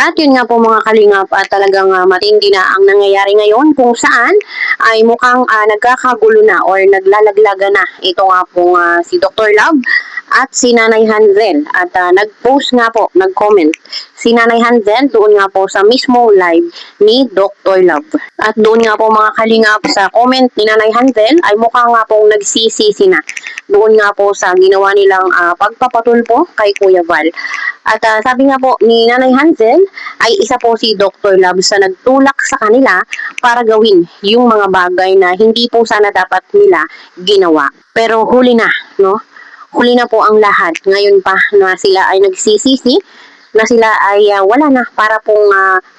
At yun nga po mga kalingap, talagang matindi na ang nangyayari ngayon kung saan ay mukhang nagkakagulo na or naglalaglaga na ito nga po si Dr. Love at si Nanay Hansel. At nag-post nga po, nag-comment si Nanay Hansel doon nga po sa mismo live ni Dr. Love. At doon nga po mga kalingap sa comment ni Nanay Hansel ay mukhang nga pong nagsisisi na doon nga po sa ginawa nilang pagpapatulpo kay Kuya Val. At sabi nga po ni Nanay Hansel ay isa po si Dr. Love sa nagtulak sa kanila para gawin yung mga bagay na hindi po sana dapat nila ginawa. Pero huli na, no? Huli na po ang lahat. Ngayon pa na sila ay nagsisisi, na sila ay wala na para pong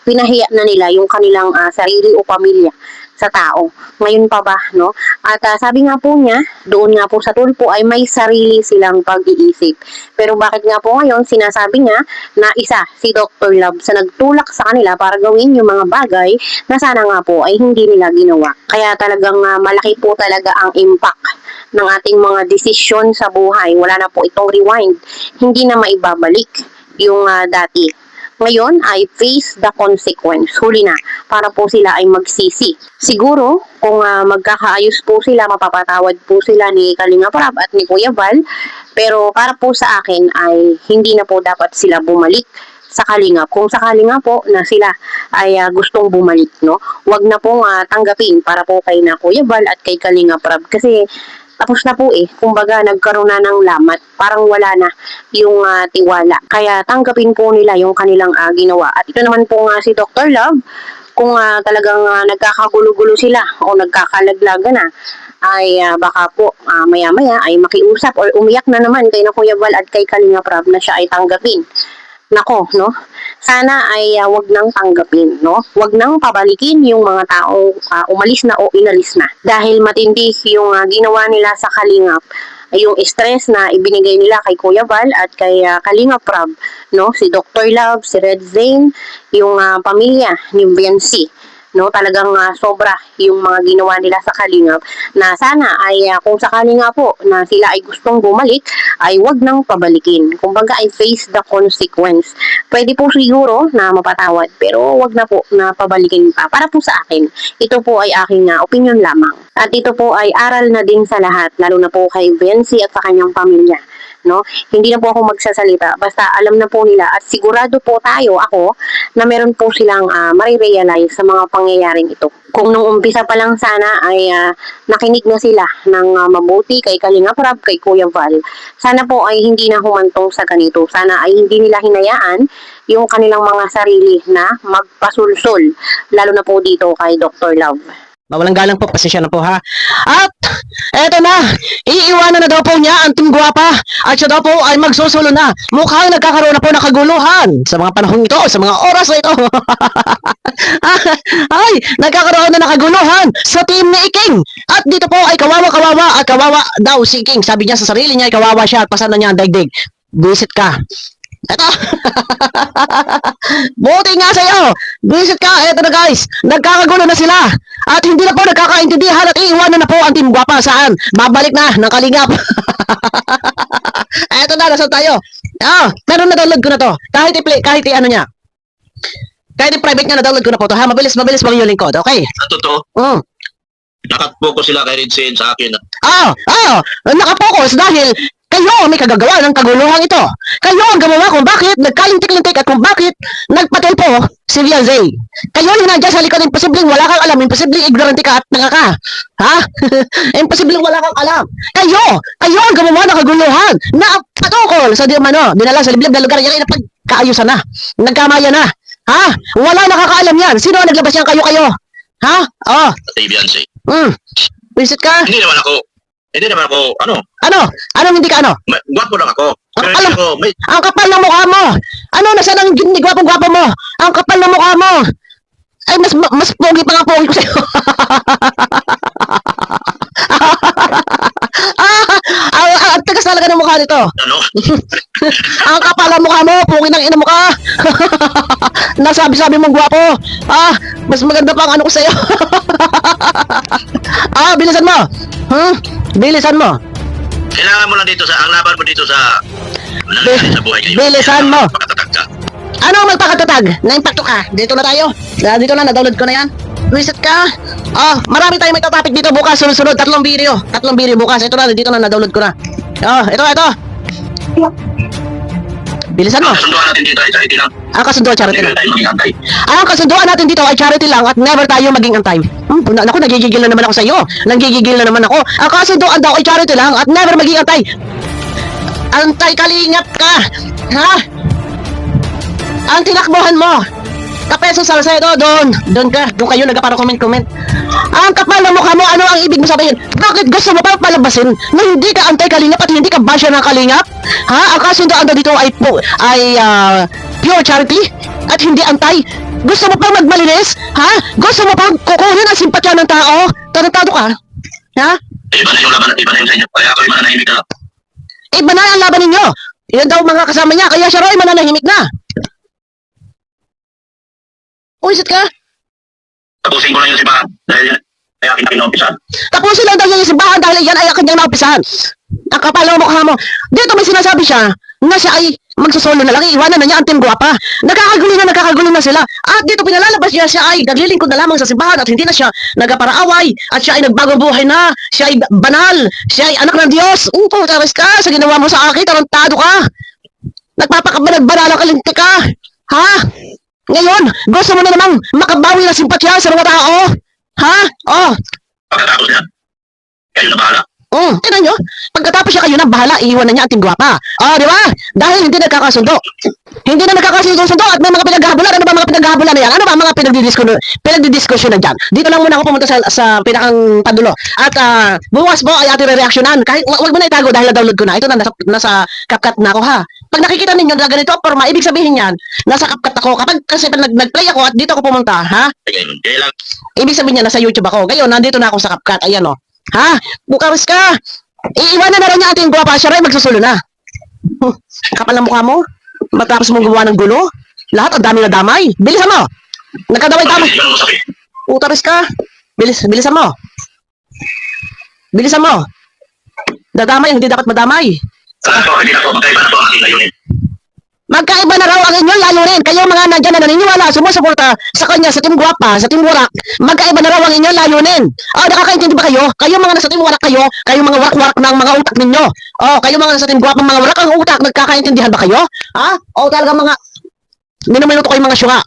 pinahiya na nila yung kanilang sarili o pamilya sa tao. Ngayon pa ba, no? At sabi nga po niya, doon nga po sa tulpo ay may sarili silang pag-iisip. Pero bakit nga po ngayon sinasabi niya na isa si Dr. Love sa nagtulak sa kanila para gawin yung mga bagay na sana nga po ay hindi nila ginawa. Kaya talagang malaki po talaga ang impact ng ating mga desisyon sa buhay. Wala na po itong rewind. Hindi na maibabalik yung dati. Ngayon ay face the consequence. Huli na para po sila ay magsisi. Siguro kung magkakaayos po sila, mapapatawad po sila ni Kalinga Prab at ni Kuya Val. Pero para po sa akin ay hindi na po dapat sila bumalik sa Kalinga. Kung sakali nga po na sila ay gustong bumalik, no? Wag na pong tanggapin para po kay na Kuya Val at kay Kalinga Prab. Kasi tapos na po kumbaga nagkaroon na ng lamat, parang wala na yung tiwala. Kaya tanggapin po nila yung kanilang ginawa. At ito naman po si Dr. Love, kung talagang nagkakagulo-gulo sila o nagkakalaglaga na, ay baka po maya-maya ay makiusap or umiyak na naman kay na Kuya Val at kay Kalinga Prab na siya ay tanggapin. Nako, no? Sana ay wag nang tanggapin, no? Wag nang pabalikin yung mga tao umalis na o inalis na. Dahil matindi yung ginawa nila sa Kalingap, yung stress na ibinigay nila kay Kuya Val at kay Kalinga Prab, no? Si Dr. Love, si Red Zane, yung pamilya ni Biancy. No, talagang sobra yung mga ginawa nila sa Kalingap na sana ay kung sakali nga po na sila ay gustong bumalik ay wag nang pabalikin. Kumbaga ay face the consequence. Pwede po siguro na mapatawad pero wag na po na pabalikin pa. Para po sa akin, ito po ay aking opinion lamang. At ito po ay aral na din sa lahat, lalo na po kay Biancy at sa kanyang pamilya. No? Hindi na po ako magsasalita basta alam na po nila at sigurado po ako na meron po silang marirealize sa mga pangyayaring ito. Kung nung umpisa pa lang sana ay nakinig na sila ng mabuti kay Kalinga Prab, kay Kuya Val, sana po ay hindi na humantong sa ganito. Sana ay hindi nila hinayaan yung kanilang mga sarili na magpasulsol, lalo na po dito kay Dr. Love. Mawalang galang po, pasensya na po ha. At eto na, iiwanan na daw po niya ang Team Guwapa at siya daw po ay magsusulo na. Mukhang nagkakaroon na po ng kaguluhan sa mga panahon ito, sa mga oras na ito. Ay, nagkakaroon na ng kaguluhan sa team ni Iking. At dito po ay kawawa at kawawa daw si Iking. Sabi niya sa sarili niya ay kawawa siya at pasan na niya ang daigdig. Visit ka. Eto. Buti nga sa'yo. Visit ka. Eto na guys. Nagkakagulo na sila. At hindi na po nagkakaintindihan at iiwanan na po ang Team Guwapa. Saan? Babalik na ng Kalingap. Eto na. Nasaan tayo? Pero na-download ko na to. Kahit ano niya. Kahit i-private nga na-download ko na po to. Ha? Mabilis bang yung lingkod. Okay? Totoo. Nakapokus sila kay Red Zane sa akin. Nakapokus dahil kayo may kagagawa ng kaguluhan ito. Kayo ang gumawa kung bakit nagkalintik-lintik at kung bakit nagpatulpo si Biancy. Kayo yung nandiyan sa likod, imposibleng wala kang alam, imposibleng ignorante ka at tanga ka. Ha? Imposibleng wala kang alam. Kayo ang gumawa ng kaguluhan na patukol sa dinala sa liblib na lugar yan ay napagkaayusan na. Nagkamaya na. Ha? Wala nakakaalam yan. Sino ang naglabas yan? Kayo? Ha? Pati Biancy. Visit ka? Hindi naman ako, ano? Anong hindi ka ano? Gwapo lang ako. Pero Alam, hindi ako, may, ang kapal ng mukha mo. Nasaan ang hindi gwapong-gwapo mo? Ang kapal ng mukha mo. Ay, mas pogi pa nga pogi ko sa'yo. Ang tagas talaga ng mukha nito. ano? Ang kapal ng mukha mo, pogi ng ina mo ka. Nasabi-sabi mong gwapo. Mas maganda pa ang ano ko sa'yo. Bilisan mo. Bilisan mo. Kailangan mo lang dito ang laban mo dito sa nangyayari sa buhay ngayon. Bilisan mo. Pakatatag ka. Ano ang magpakatatag? Na-impacto ka. Dito na tayo. Dito na, na-download ko na yan. Reset ka. Oh, marami tayong may topic dito bukas. Sunod-sunod. 3 video. 3 video bukas. Ito na, dito na, na-download ko na. Oh, ito. Bilisan mo. Kasunduan natin dito ay charity lang. Ang kasunduan, charity Hindi lang. tayo maging antay. Ang kasunduan natin dito ay charity lang at never tayo maging antay. Naku, nagigigil na naman ako sa iyo. Nagigigil na naman ako. Ang kasunduan daw ay charity lang at never maging antay. Antay kalingap ka. Ha? Ang tinakbuhan mo. Kapeso Salcedo, doon kayo nagpa comment. Ang kapal ng mukha mo, ano ang ibig mo sabihin? Bakit gusto mo pa palabasin na hindi ka antay kalingap at hindi ka basher ng kalingap? Ha? Ang kasunduan daw dito ay pure charity at hindi antay. Gusto mo pang magmalinis? Ha? Gusto mo pang kukunin ang simpatya ng tao? Tarantado ka? Ha? Iba na yung laban at iba na yung sa inyo. Kaya ako'y mananahimik na lang. Iba na ang laban ninyo. Yan daw mga kasama niya, kaya siya raw ay mananahimik na. Uwisit ka? Tapusin ko na yung simbahan. Dahil ay aking pinumpisan. Tapusin lang daw niya yung simbahan dahil yan ay kanyang naumpisahan. Ang kapal ng mukha mo. Dito may sinasabi siya na siya ay magsosolo na lang. Iiwanan na niya ang team guwapa. Nakakagulo na sila. At dito pinalalabas niya siya ay naglilingkod na lamang sa simbahan at hindi na siya nagaparaaway. At siya ay nagbagong buhay na. Siya ay banal. Siya ay anak ng Diyos. Taris ka sa ginawa mo sa akin. Tarantado ka. Nagbanala kalinti ka. Ha? Ngayon, gusto mo na namang makabawi ng simpatya sa mga tao? Ha? Oh. Pagkatapos niyan, kayo na bahala. Tingnan nyo, pagkatapos siya kayo na bahala, iiwan na niya ang team guwapa. Di ba? Dahil hindi nagkakasundo. Hindi na nagkakasundo at may mga pinaghabulan. Ano ba mga pinaghabulan na yan? Ano ba mga pinagdidiskusyon na dyan? Dito lang muna ako pumunta sa pinakang padulo. At bukas po ay ating reaksyonan. Kahit wag mo na itago dahil na-download ko na. Ito na, nasa CapCut na ako ha. Pag nakikita ninyo na ganito, forma, ibig sabihin yan, nasa CapCut ako. Kasi nag-play ako at dito ako pumunta, ha? Kaya lang. Ibig sabihin niya, nasa YouTube ako. Ngayon, nandito na ako sa CapCut. Ayan o. Ha? Bukaras ka. Iiwanan na rin niya ating guwapa. Siya rin magsusulo na. Kapal ng mukha mo. Matapos mong gumawa ng gulo. Lahat ang dami na damay. Bilisan mo. Nagkadamay-damay. Hindi ka naman sakit. Utaris ka. Bilisan mo. Bilisan mo. Dadamay ang hindi dapat madamay. Saan po, hindi na po. Magkaiba na po ang aking layunin. Magkaiba na raw ang inyong layunin. Kayo mga nandyan na naniniwala, sumusuporta sa kanya, sa Team Guwapa, sa Team Warak. Magkaiba na raw ang inyong layunin. Nakakaintindi ba kayo? Kayo mga nasa Team Warak kayo mga warak-warak ng mga utak ninyo. Kayo mga nasa Team Guwapa, mga warak ang utak, nagkakaintindihan ba kayo? Talaga mga minuminuto kayo mga syuha.